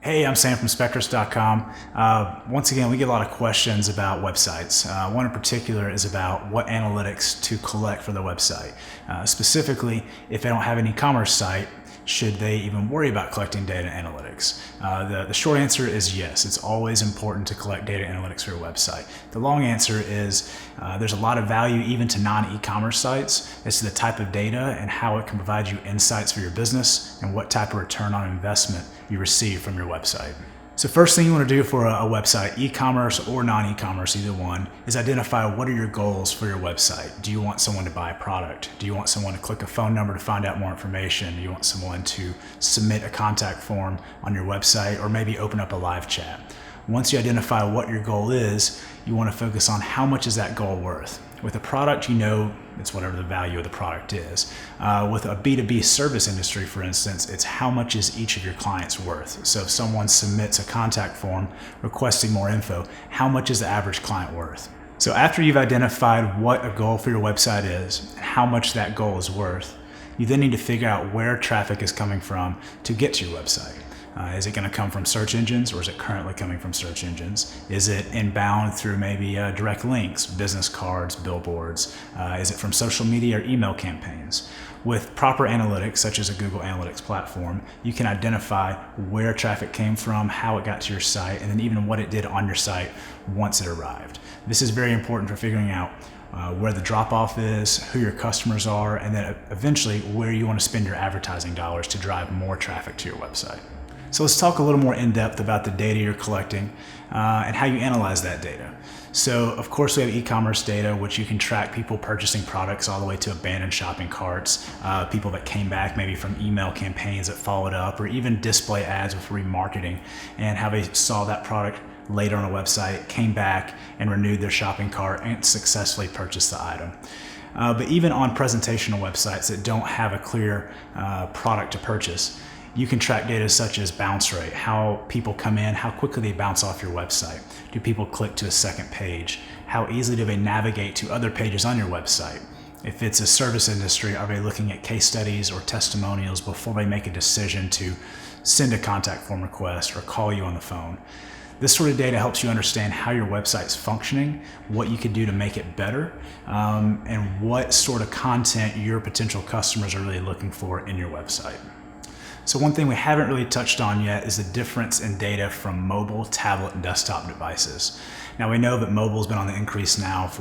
Hey, I'm Sam from Spectrus.com. Once again, we get a lot of questions about websites. One in particular is about what analytics to collect for the website. Specifically, if they don't have an e-commerce site, should they even worry about collecting data analytics? The short answer is yes. It's always important to collect data analytics for your website. The long answer is there's a lot of value even to non-e-commerce sites as to the type of data and how it can provide you insights for your business and what type of return on investment you receive from your website. So first thing you want to do for a website, e-commerce or non-e-commerce, either one, is identify what are your goals for your website. Do you want someone to buy a product? Do you want someone to click a phone number to find out more information? Do you want someone to submit a contact form on your website or maybe open up a live chat? Once you identify what your goal is, you want to focus on how much is that goal worth. With a product, you know it's whatever the value of the product is. With a B2B service industry, for instance, it's how much is each of your clients worth. So if someone submits a contact form requesting more info, how much is the average client worth? So after you've identified what a goal for your website is and how much that goal is worth, you then need to figure out where traffic is coming from to get to your website. Is it going to come from search engines, or is it currently coming from search engines? Is it inbound through maybe direct links, business cards, billboards? Is it from social media or email campaigns? With proper analytics, such as a Google Analytics platform, you can identify where traffic came from, how it got to your site, and then even what it did on your site once it arrived. This is very important for figuring out where the drop-off is, who your customers are, and then eventually where you want to spend your advertising dollars to drive more traffic to your website. So let's talk a little more in depth about the data you're collecting and how you analyze that data. So of course we have e-commerce data, which you can track people purchasing products all the way to abandoned shopping carts, people that came back maybe from email campaigns that followed up, or even display ads with remarketing and how they saw that product later on a website, came back and renewed their shopping cart and successfully purchased the item. But even on presentational websites that don't have a clear product to purchase, you can track data such as bounce rate, how people come in, how quickly they bounce off your website. Do people click to a second page? How easily do they navigate to other pages on your website? If it's a service industry, are they looking at case studies or testimonials before they make a decision to send a contact form request or call you on the phone? This sort of data helps you understand how your website's functioning, what you could do to make it better, and what sort of content your potential customers are really looking for in your website. So one thing we haven't really touched on yet is the difference in data from mobile, tablet, and desktop devices. Now we know that mobile has been on the increase now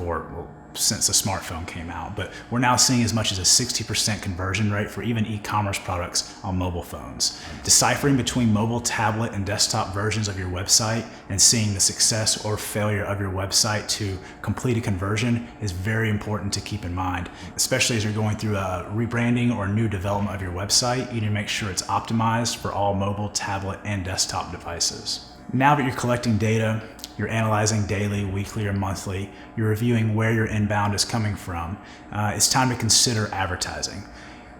since the smartphone came out, but we're now seeing as much as a 60% conversion rate for even e-commerce products on mobile phones. Deciphering between mobile, tablet, and desktop versions of your website and seeing the success or failure of your website to complete a conversion is very important to keep in mind, especially as you're going through a rebranding or new development of your website. You need to make sure it's optimized for all mobile, tablet, and desktop devices. Now that you're collecting data, you're analyzing daily, weekly, or monthly, you're reviewing where your inbound is coming from, it's time to consider advertising.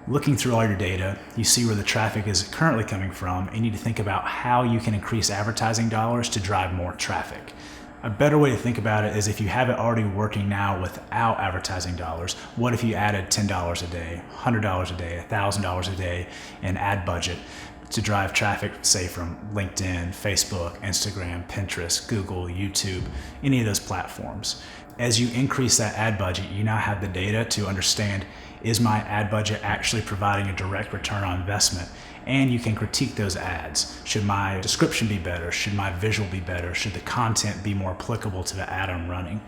Looking through all your data, you see where the traffic is currently coming from, and you need to think about how you can increase advertising dollars to drive more traffic. A better way to think about it is if you have it already working now without advertising dollars, what if you added $10 a day, $100 a day, $1,000 a day in ad budget to drive traffic, say from LinkedIn, Facebook, Instagram, Pinterest, Google, YouTube, any of those platforms. As you increase that ad budget, you now have the data to understand, is my ad budget actually providing a direct return on investment? And you can critique those ads. Should my description be better? Should my visual be better? Should the content be more applicable to the ad I'm running?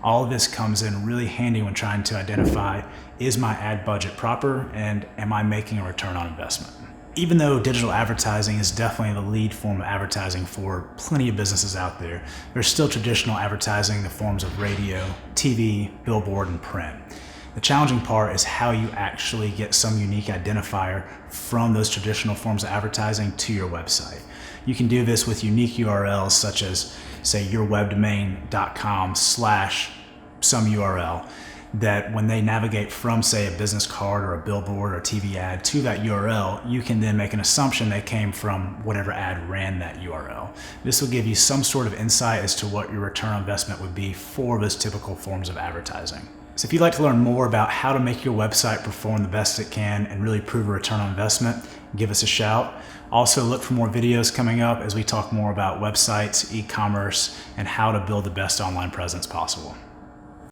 All of this comes in really handy when trying to identify, is my ad budget proper and am I making a return on investment? Even though digital advertising is definitely the lead form of advertising for plenty of businesses out there, there's still traditional advertising in the forms of radio, TV, billboard, and print. The challenging part is how you actually get some unique identifier from those traditional forms of advertising to your website. You can do this with unique URLs such as, say, yourwebdomain.com/some URL, that when they navigate from, say, a business card or a billboard or TV ad to that URL, you can then make an assumption they came from whatever ad ran that URL. This will give you some sort of insight as to what your return on investment would be for those typical forms of advertising. So if you'd like to learn more about how to make your website perform the best it can and really prove a return on investment, give us a shout. Also, look for more videos coming up as we talk more about websites, e-commerce, and how to build the best online presence possible.